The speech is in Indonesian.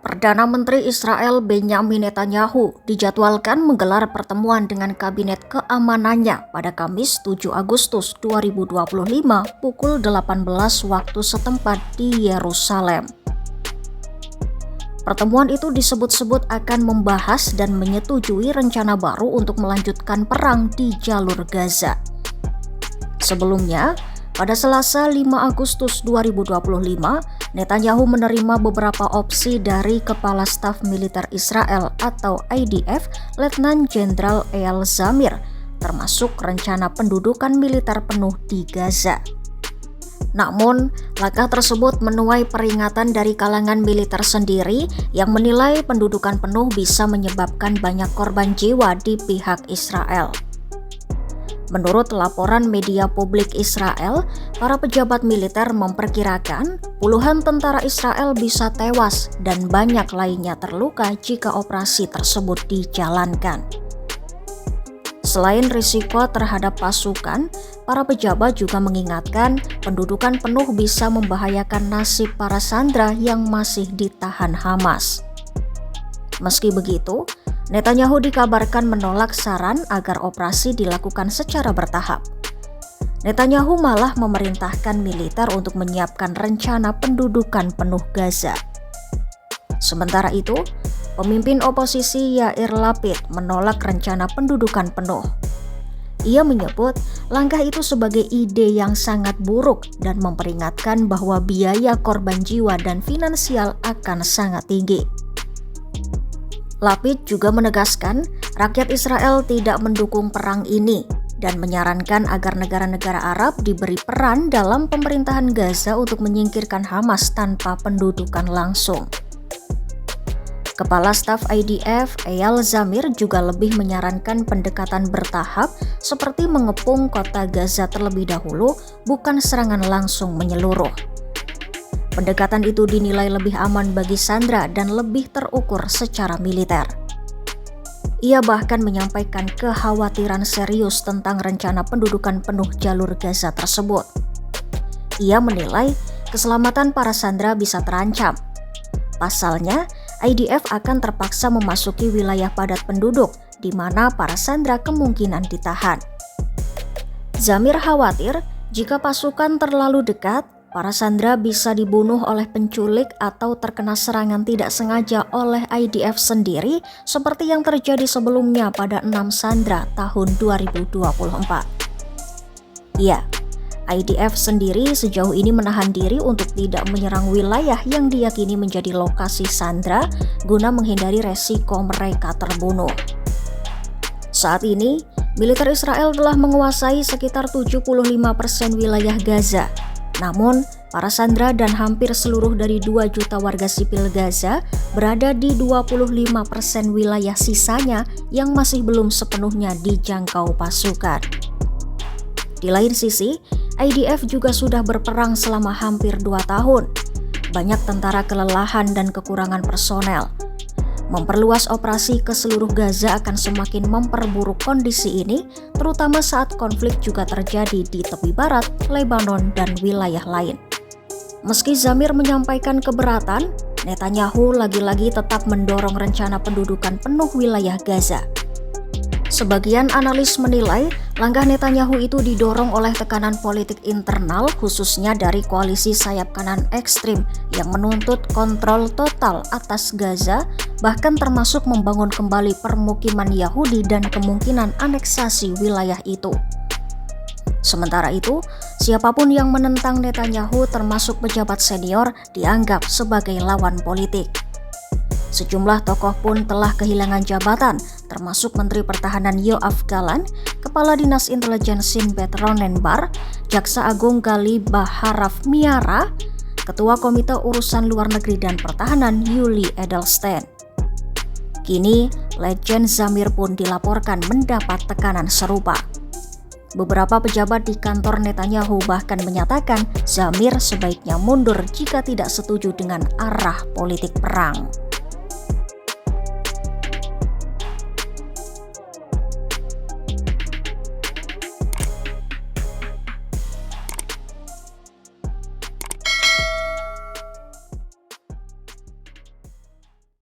Perdana Menteri Israel Benyamin Netanyahu dijadwalkan menggelar pertemuan dengan Kabinet Keamanannya pada Kamis 7 Agustus 2025 pukul 18 waktu setempat di Yerusalem. Pertemuan itu disebut-sebut akan membahas dan menyetujui rencana baru untuk melanjutkan perang di jalur Gaza. Sebelumnya, pada Selasa 5 Agustus 2025, Netanyahu menerima beberapa opsi dari Kepala Staf Militer Israel atau IDF, Letnan Jenderal Eyal Zamir, termasuk rencana pendudukan militer penuh di Gaza. Namun, langkah tersebut menuai peringatan dari kalangan militer sendiri yang menilai pendudukan penuh bisa menyebabkan banyak korban jiwa di pihak Israel. Menurut laporan media publik Israel, para pejabat militer memperkirakan puluhan tentara Israel bisa tewas dan banyak lainnya terluka jika operasi tersebut dijalankan. Selain risiko terhadap pasukan, para pejabat juga mengingatkan pendudukan penuh bisa membahayakan nasib para sandera yang masih ditahan Hamas. Meski begitu, Netanyahu dikabarkan menolak saran agar operasi dilakukan secara bertahap. Netanyahu malah memerintahkan militer untuk menyiapkan rencana pendudukan penuh Gaza. Sementara itu, pemimpin oposisi Yair Lapid menolak rencana pendudukan penuh. Ia menyebut langkah itu sebagai ide yang sangat buruk dan memperingatkan bahwa biaya korban jiwa dan finansial akan sangat tinggi. Lapid juga menegaskan rakyat Israel tidak mendukung perang ini dan menyarankan agar negara-negara Arab diberi peran dalam pemerintahan Gaza untuk menyingkirkan Hamas tanpa pendudukan langsung. Kepala Staf IDF, Eyal Zamir juga lebih menyarankan pendekatan bertahap seperti mengepung kota Gaza terlebih dahulu, bukan serangan langsung menyeluruh. Pendekatan itu dinilai lebih aman bagi sandera dan lebih terukur secara militer. Ia bahkan menyampaikan kekhawatiran serius tentang rencana pendudukan penuh jalur Gaza tersebut. Ia menilai keselamatan para sandera bisa terancam. Pasalnya, IDF akan terpaksa memasuki wilayah padat penduduk di mana para sandera kemungkinan ditahan. Zamir khawatir jika pasukan terlalu dekat, para sandera bisa dibunuh oleh penculik atau terkena serangan tidak sengaja oleh IDF sendiri seperti yang terjadi sebelumnya pada 6 sandera tahun 2024. Ya, IDF sendiri sejauh ini menahan diri untuk tidak menyerang wilayah yang diyakini menjadi lokasi sandera guna menghindari resiko mereka terbunuh. Saat ini, militer Israel telah menguasai sekitar 75% wilayah Gaza. Namun, para sandera dan hampir seluruh dari 2 juta warga sipil Gaza berada di 25% wilayah sisanya yang masih belum sepenuhnya dijangkau pasukan. Di lain sisi, IDF juga sudah berperang selama hampir 2 tahun. Banyak tentara kelelahan dan kekurangan personel. Memperluas operasi ke seluruh Gaza akan semakin memperburuk kondisi ini, terutama saat konflik juga terjadi di tepi barat, Lebanon, dan wilayah lain. Meski Zamir menyampaikan keberatan, Netanyahu lagi-lagi tetap mendorong rencana pendudukan penuh wilayah Gaza. Sebagian analis menilai langkah Netanyahu itu didorong oleh tekanan politik internal, khususnya dari koalisi sayap kanan ekstrim yang menuntut kontrol total atas Gaza, bahkan termasuk membangun kembali permukiman Yahudi dan kemungkinan aneksasi wilayah itu. Sementara itu, siapapun yang menentang Netanyahu termasuk pejabat senior dianggap sebagai lawan politik. Sejumlah tokoh pun telah kehilangan jabatan, termasuk Menteri Pertahanan Yoav Gallant, Kepala Dinas Intelijen Shin Bet Ronen Bar, Jaksa Agung Gali Baharaf Miara, Ketua Komite Urusan Luar Negeri dan Pertahanan Yuli Edelstein. Kini, Legend Zamir pun dilaporkan mendapat tekanan serupa. Beberapa pejabat di kantor Netanyahu bahkan menyatakan Zamir sebaiknya mundur jika tidak setuju dengan arah politik perang.